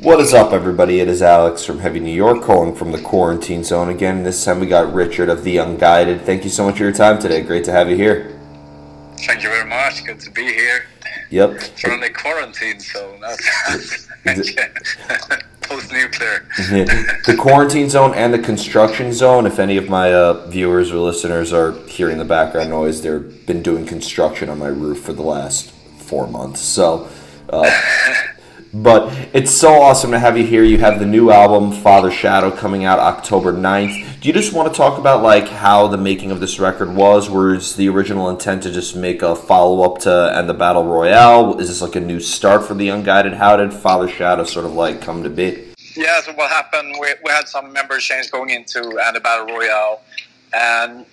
What is up, everybody? It is Alex from Heavy New York calling from the quarantine zone again. This time we got Richard of The Unguided. Thank you so much for your time today. Great to have you here. Thank you very much. Good to be here. Yep. From the quarantine zone. Post-nuclear. The quarantine zone and the construction zone. If any of my viewers or listeners are hearing the background noise, they've been doing construction on my roof for the last 4 months. But it's so awesome to have you here. You have the new album, Father Shadow, coming out October 9th. Do you just want to talk about like how the making of this record was? Was the original intent to just make a follow-up to End the Battle Royale? Is this like a new start for The Unguided? How did Father Shadow sort of like come to be? Yeah, so what happened, we had some member change going into End the Battle Royale. And,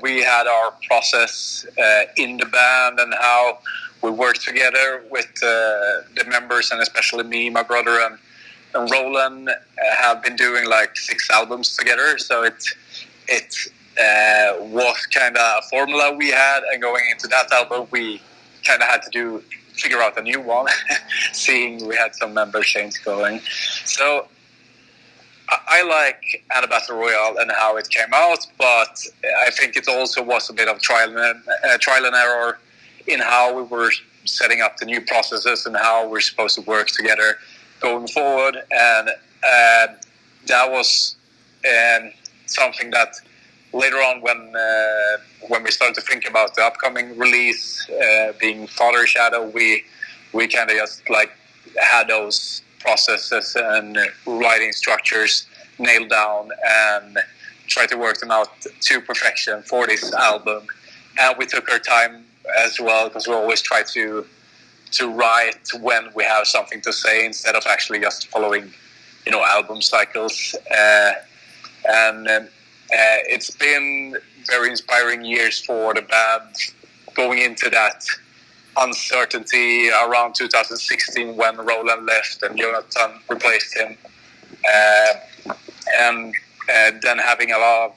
we had our process in the band and how we worked together with the members, and especially me, my brother, and Roland have been doing like 6 albums together. So it was kind of a formula we had, and going into that album, we kind of had to figure out a new one, seeing we had some member change going. So I like End Battle Royale and how it came out, but I think it also was a bit of trial and error in how we were setting up the new processes and how we're supposed to work together going forward. And that was something that later on when we started to think about the upcoming release, being Father Shadow, we kind of just like had those processes and writing structures nailed down and tried to work them out to perfection for this album. And we took our time as well, because we always try to write when we have something to say instead of actually just following album cycles. It's been very inspiring years for the band, going into that uncertainty around 2016 when Roland left and Jonathan replaced him, and then having a lot of,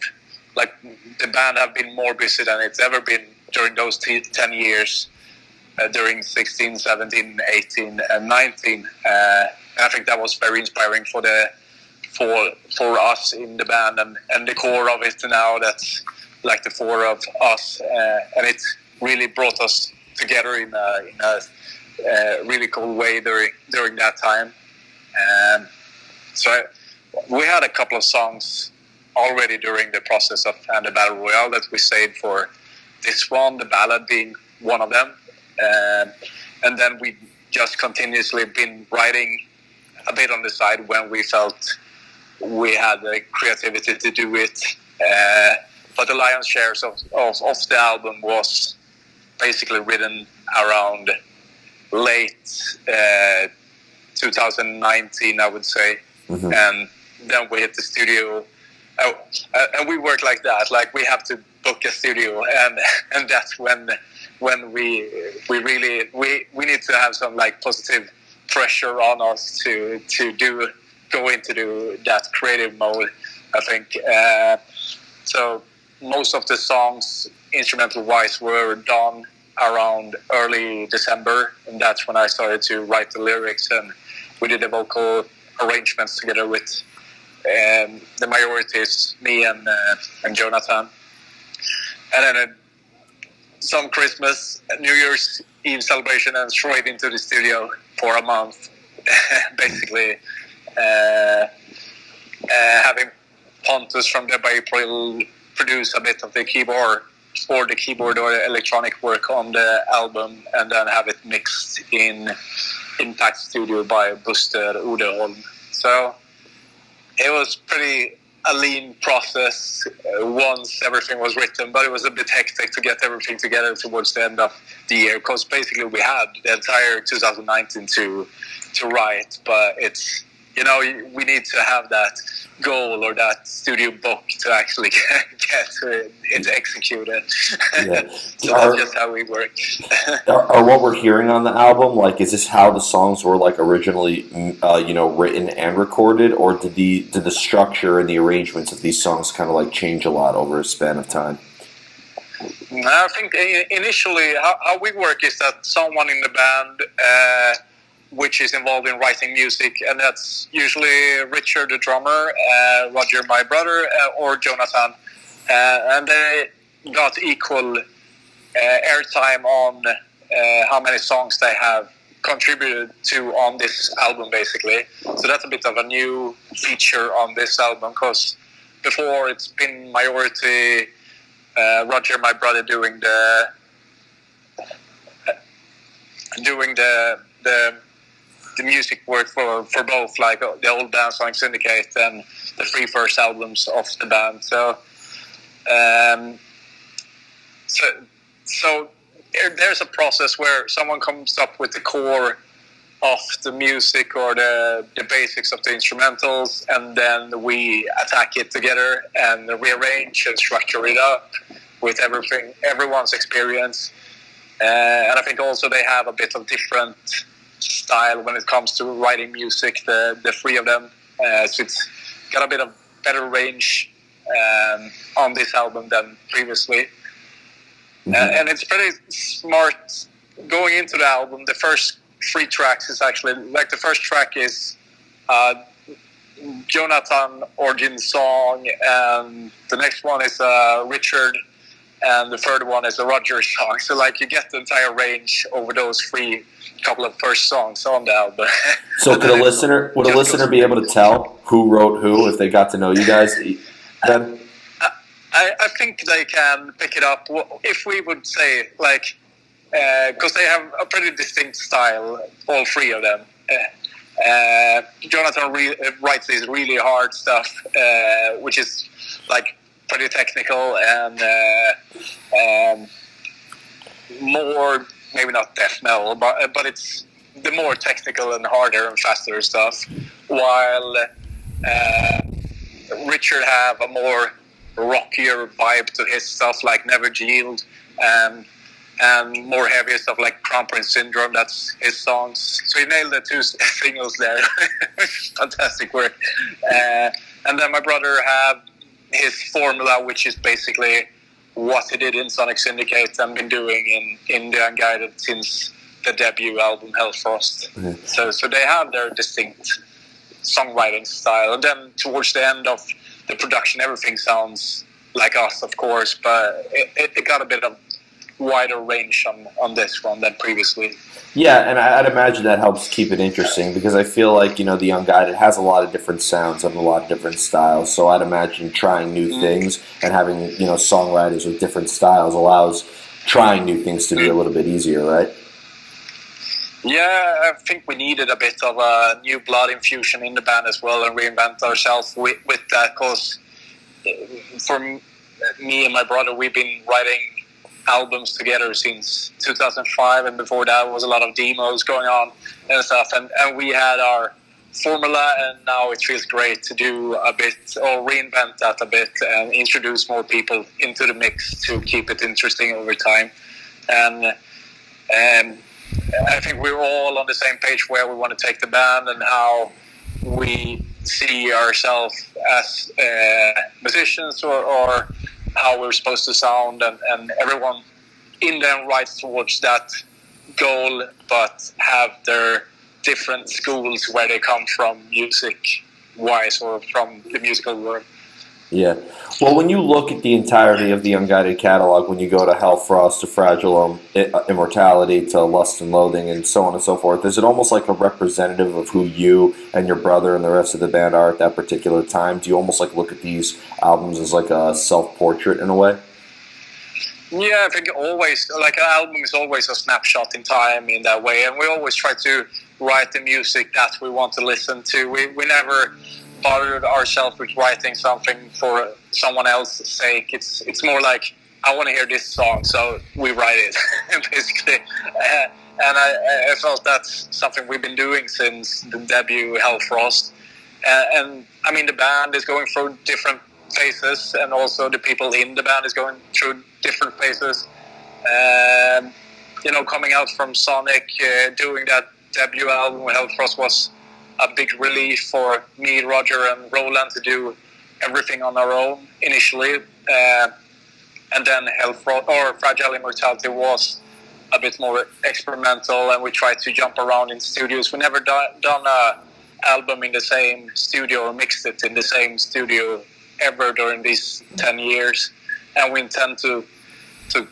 like, the band have been more busy than it's ever been during those 10 years, during 16, 17, 18, and 19. I think that was very inspiring for us in the band, and the core of it now, that's like the 4 of us, and it really brought us together in a really cool way during that time. So we had a couple of songs already during the process of End the Battle Royale that we saved for this one, the ballad being one of them. And then we just continuously been writing a bit on the side when we felt we had the creativity to do it. But the lion's share of the album was basically written around late 2019, I would say. Mm-hmm. And then we hit the studio. And we work like that. Like, we have to book a studio, and that's when we really need to have some like positive pressure on us to go into that creative mode, I think. So most of the songs, instrumental wise, were done around early December, and that's when I started to write the lyrics, and we did the vocal arrangements together with the majority is me and Jonathan. And then some Christmas, New Year's Eve celebration, and straight into the studio for a month, basically having Pontus from Dead by April produce a bit of the keyboard or the electronic work on the album, and then have it mixed in Impact Studio by Buster Udeholm. So it was pretty a lean process once everything was written, but it was a bit hectic to get everything together towards the end of the year, because basically we had the entire 2019 to write, but it's, we need to have that goal or that studio book to actually get it executed. Yeah. So that's just how we work. Are what we're hearing on the album, like, is this how the songs were like originally, written and recorded, or did the structure and the arrangements of these songs kind of like change a lot over a span of time? I think initially how we work is that someone in the band which is involved in writing music, and that's usually Richard, the drummer, Roger, my brother, or Jonathan, and they got equal airtime on how many songs they have contributed to on this album, basically. So that's a bit of a new feature on this album, because before it's been majority Roger, my brother, doing the music work for both, like the old band Sonic Syndicate and the three first albums of the band. So there's a process where someone comes up with the core of the music or the basics of the instrumentals, and then we attack it together and rearrange and structure it up with everyone's experience. And I think also they have a bit of different style when it comes to writing music, the three of them. So it's got a bit of better range on this album than previously. And it's pretty smart going into the album. The first 3 tracks is actually, like, the first track is Jonathan origin song, and the next one is Richard, and the third one is a Roger song. So, like, you get the entire range over those 3 couple of first songs on the album. So would a listener be able to tell who wrote who if they got to know you guys then? I think they can pick it up if we would say, like, because they have a pretty distinct style, all 3 of them. Jonathan writes this really hard stuff, which is, like, pretty technical and more, maybe not death metal, but it's the more technical and harder and faster stuff, while Richard have a more rockier vibe to his stuff, like Never Yield, and more heavier stuff like Crampon Syndrome. That's his songs. So he nailed the 2 singles there. Fantastic work. And then my brother have his formula, which is basically what he did in Sonic Syndicate and been doing in The Unguided since the debut album Hellfrost. Mm-hmm. So they have their distinct songwriting style, and then towards the end of the production, everything sounds like us, of course, but it got a bit of wider range on this one than previously. Yeah, and I'd imagine that helps keep it interesting, because I feel like, The Unguided has a lot of different sounds and a lot of different styles, so I'd imagine trying new things and having, songwriters with different styles allows trying new things to be a little bit easier, right? Yeah, I think we needed a bit of a new blood infusion in the band as well, and reinvent ourselves with that, because for me and my brother, we've been writing albums together since 2005, and before that was a lot of demos going on and stuff, and we had our formula, and now it feels great to do a bit, or reinvent that a bit, and introduce more people into the mix to keep it interesting over time. And I think we're all on the same page where we want to take the band and how we see ourselves as musicians, or how we're supposed to sound, and everyone in them writes towards that goal, but have their different schools where they come from music-wise, or from the musical world. Yeah. Well, when you look at the entirety of the Unguided catalog, when you go to Hellfrost, to Fragile Immortality, to Lust and Loathing, and so on and so forth, is it almost like a representative of who you and your brother and the rest of the band are at that particular time? Do you almost like look at these albums as like a self-portrait in a way? Yeah, I think always, like, an album is always a snapshot in time in that way, and we always try to write the music that we want to listen to. We never bothered ourselves with writing something for someone else's sake. It's more like, I want to hear this song, so we write it, basically. And I felt that's something we've been doing since the debut Hellfrost. And I mean, the band is going through different phases, and also the people in the band is going through different phases. Coming out from Sonic, doing that debut album with Hellfrost was a big relief for me, Roger, and Roland to do everything on our own initially. And then Hellfrost, or Fragile Immortality, was a bit more experimental, and we try to jump around in studios. We never done a album in the same studio or mixed it in the same studio ever during these 10 years, and we intend to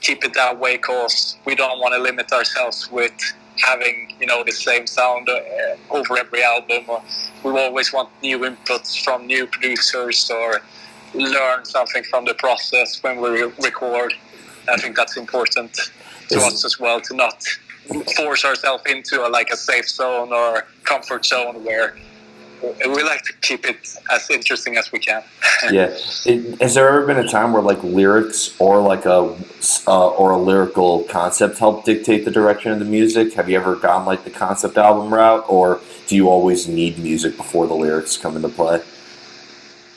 keep it that way because we don't want to limit ourselves with having the same sound over every album. Or we always want new inputs from new producers or learn something from the process when we record. I think that's important to us as well, to not force ourselves into a safe zone or comfort zone where we like to keep it as interesting as we can. Yeah. Has there ever been a time where lyrics or or a lyrical concept help dictate the direction of the music? Have you ever gone the concept album route, or do you always need music before the lyrics come into play?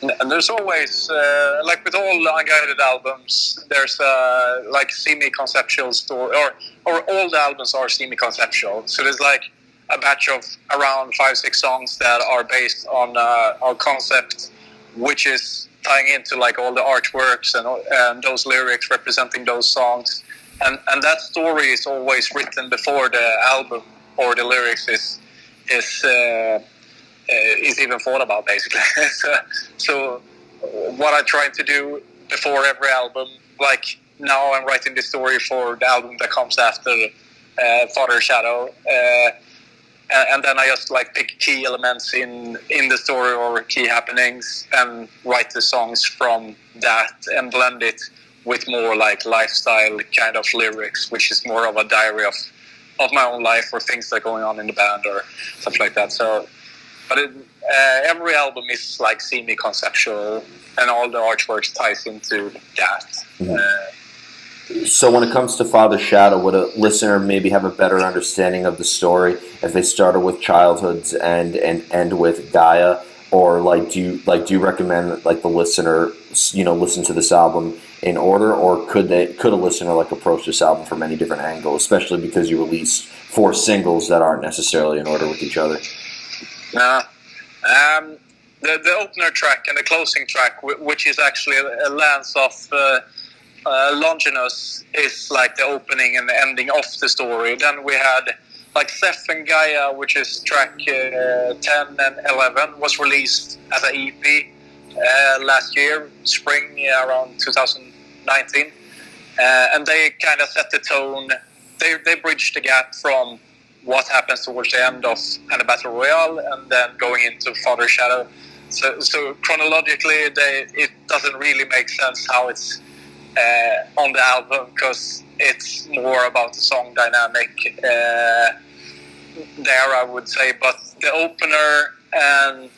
And there's always, with all Unguided albums, there's semi-conceptual story, or all the albums are semi-conceptual. So there's a batch of around 5-6 songs that are based on our concept, which is tying into all the artworks and those lyrics representing those songs. And that story is always written before the album or the lyrics is even thought about, basically. So what I try to do before every album, now I'm writing the story for the album that comes after Father Shadow, and then I just pick key elements in the story or key happenings and write the songs from that and blend it with more lifestyle kind of lyrics, which is more of a diary of my own life or things that are going on in the band or stuff like that. So, but every album is semi-conceptual, and all the artworks ties into that. Mm-hmm. So when it comes to Father Shadow, would a listener maybe have a better understanding of the story if they started with Childhoods and end with Gaia? Or do you recommend that the listener listen to this album in order, or could a listener approach this album from many different angles, especially because you released 4 singles that aren't necessarily in order with each other? The opener track and the closing track, which is actually a Lance of Longinus, is the opening and the ending of the story. Then we had Seth and Gaia, which is track 10 and 11, was released as an EP last year, spring around 2019, and they kind of set the tone. They bridged the gap from what happens towards the end of a Battle Royale and then going into Father Shadow. So chronologically, it doesn't really make sense how it's on the album, because it's more about the song dynamic there, I would say. But the opener and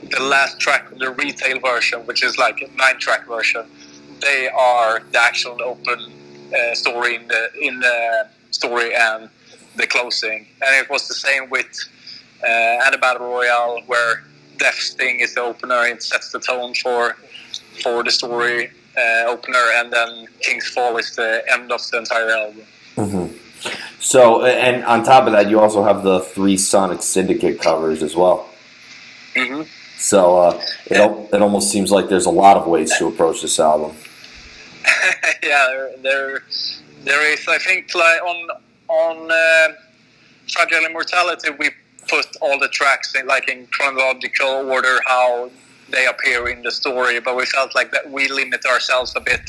the last track, the retail version, which is a 9-track version, they are the actual open story in the story and the closing. And it was the same with and a Battle Royale, where Death Sting is the opener. It sets the tone for the story opener, and then King's Fall is the end of the entire album. Mm-hmm. So, and on top of that, you also have the 3 Sonic Syndicate covers as well. Mm-hmm. So it almost seems like there's a lot of ways to approach this album. Yeah, there is. I think on Fragile Immortality, we put all the tracks in chronological order how they appear in the story, but we felt that we limit ourselves a bit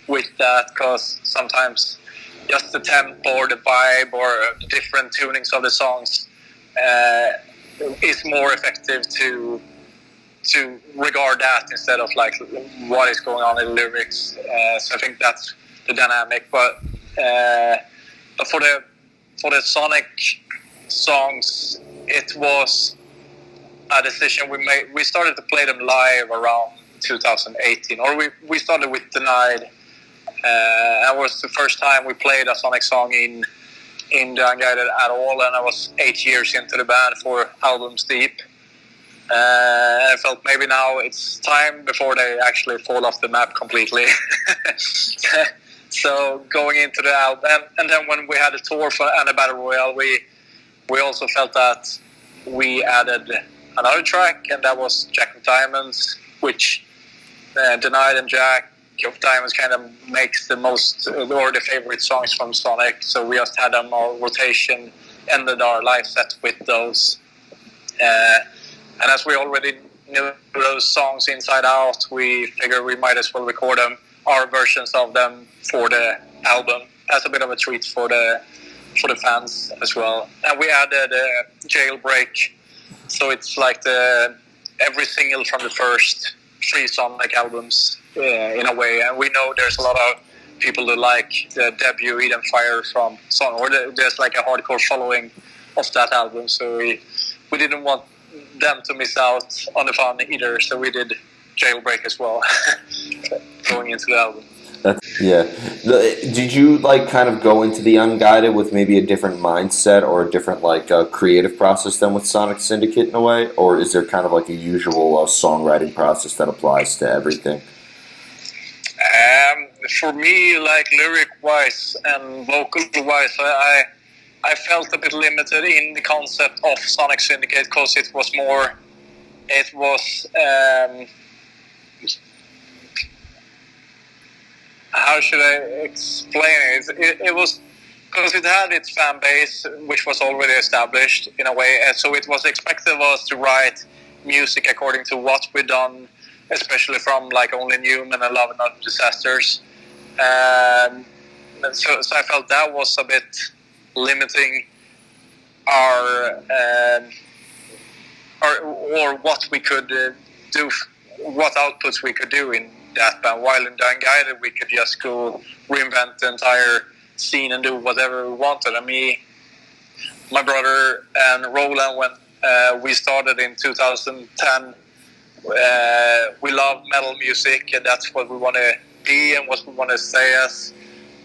with that, because sometimes just the tempo or the vibe or the different tunings of the songs is more effective to regard that instead of what is going on in the lyrics. So I think that's the dynamic. But for the Sonic songs, it was a decision we made. We started to play them live around 2018, or we started with Denied. That was the first time we played a Sonic song in The Unguided at all, and I was 8 years into the band, 4 albums deep. I felt maybe now it's time before they actually fall off the map completely. So going into the album, and then when we had a tour for a Battle Royale, we also felt that we added another track, and that was Jack of Diamonds, which Denied and Jack of Diamonds kind of makes the most or the favorite songs from Sonic, so we just had them on rotation, ended our live set with those. And as we already knew those songs inside out, we figured we might as well record them, our versions of them, for the album as a bit of a treat for the fans as well. And we added Jailbreak, so it's like every single from the first 3 Sonic albums in a way. And we know there's a lot of people that like the debut Eden Fire from Sonic, or there's like a hardcore following of that album, so we didn't want them to miss out on the fun either, so we did Jailbreak as well going into the album. Yeah. Did you like kind of go into the Unguided with maybe a different mindset or a different like creative process than with Sonic Syndicate in a way, or is there kind of like a usual songwriting process that applies to everything? For me, like lyric-wise and vocal-wise, I felt a bit limited in the concept of Sonic Syndicate because it was how should I explain it? It was because it had its fan base, which was already established in a way, and so it was expected of us to write music according to what we'd done, especially from like Only Newman and Love and Not Disasters. So I felt that was a bit limiting our or what we could do, what outputs we could do in that band. While in The Unguided, we could just go reinvent the entire scene and do whatever we wanted. And my brother and Roland, when we started in 2010, we love metal music, and that's what we want to be and what we want to stay as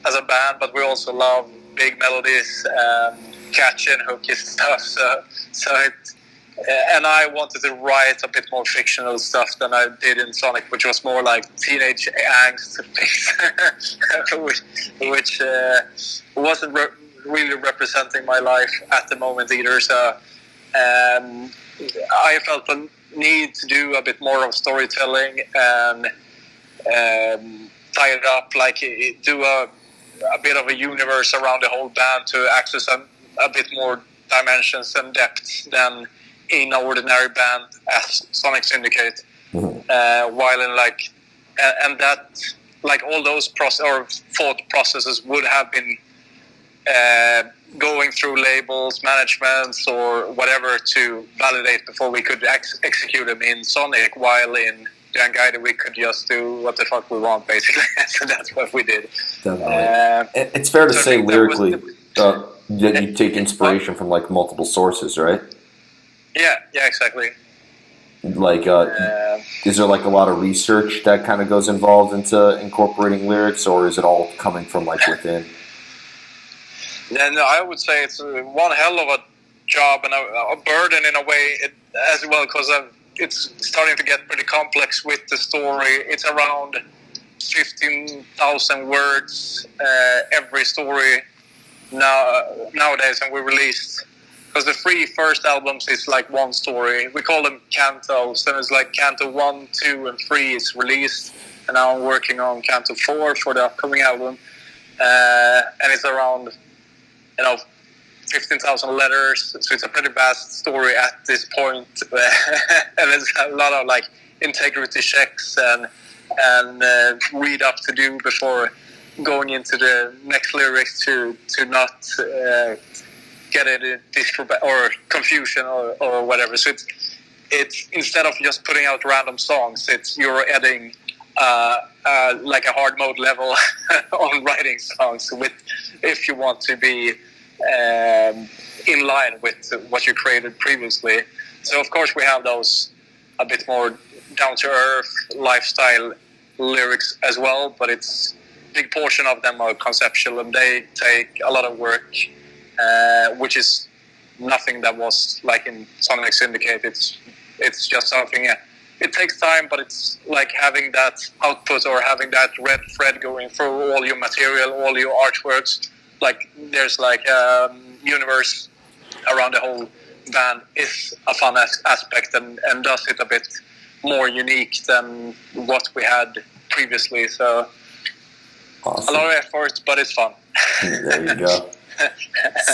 a band. But we also love big melodies and catchy and hooky stuff. And I wanted to write a bit more fictional stuff than I did in Sonic, which was more like teenage angst, which wasn't really representing my life at the moment either. So I felt the need to do a bit more of storytelling and tie it up, like do a bit of a universe around the whole band to access a bit more dimensions and depth than in an ordinary band as Sonic Syndicate. While in like, and that, like all those thought processes would have been going through labels, managements, or whatever to validate before we could execute them in Sonic. While in The Unguided, we could just do what the fuck we want, basically. So that's what we did. It's fair to say lyrically that you take inspiration from like multiple sources, right? Yeah, exactly. Like, is there like a lot of research that kind of goes involved into incorporating lyrics, or is it all coming from like within? Yeah, no, I would say it's one hell of a job and a burden in a way as well, because it's starting to get pretty complex with the story. It's around 15,000 words every story nowadays, and we released, because the 3 first albums is like one story. We call them cantos, and it's like canto 1, 2, and 3 is released, and now I'm working on canto 4 for the upcoming album, and it's around 15,000 letters, so it's a pretty vast story at this point. And there's a lot of like integrity checks and read up to do before going into the next lyrics to not get any or confusion or whatever. So it's instead of just putting out random songs, you're adding like a hard mode level on writing songs if you want to be in line with what you created previously. So of course we have those a bit more down to earth lifestyle lyrics as well, but it's a big portion of them are conceptual, and they take a lot of work, which is nothing that was like in Sonic Syndicate. It's just something. It takes time, but it's like having that output or having that red thread going through all your material, all your artworks. Like there's like a universe around the whole band is a fun aspect and does it a bit more unique than what we had previously. So Awesome. a lot of effort, but it's fun. There you go.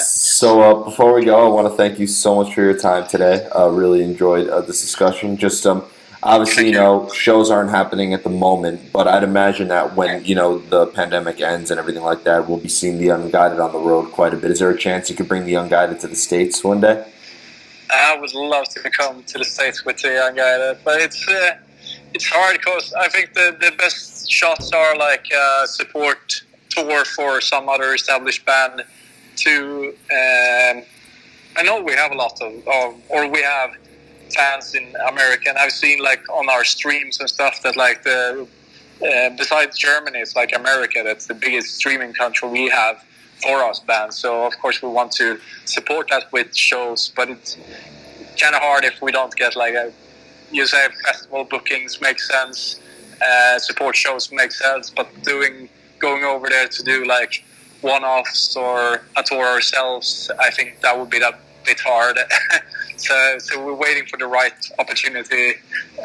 So before we go, I want to thank you so much for your time today. Really enjoyed this discussion. Just obviously, shows aren't happening at the moment, but I'd imagine that when the pandemic ends and everything like that, we'll be seeing the Unguided on the road quite a bit. Is there a chance you could bring the Unguided to the States one day? I would love to come to the States with the Unguided, but it's hard because I think the best shots are like support tour for some other established band. I know we have a lot or we have fans in America, and I've seen like on our streams and stuff that like besides Germany, it's like America that's the biggest streaming country we have for us bands. So of course we want to support that with shows, but it's kind of hard if we don't get like you say festival bookings make sense, support shows make sense, but going over there to do like one-offs or a tour ourselves, I think that would be a bit hard. so we're waiting for the right opportunity,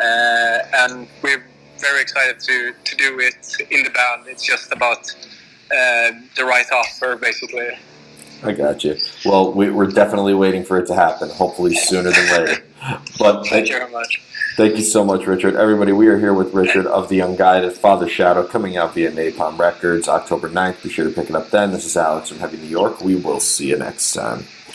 and we're very excited to do it in the band. It's just about the right offer, basically. I got you. Well, we're definitely waiting for it to happen, hopefully sooner than later. But thank you very much. Thank you so much, Richard. Everybody, we are here with Richard of The Unguided, Father Shadow, coming out via Napalm Records, October 9th. Be sure to pick it up then. This is Alex from Heavy New York. We will see you next time.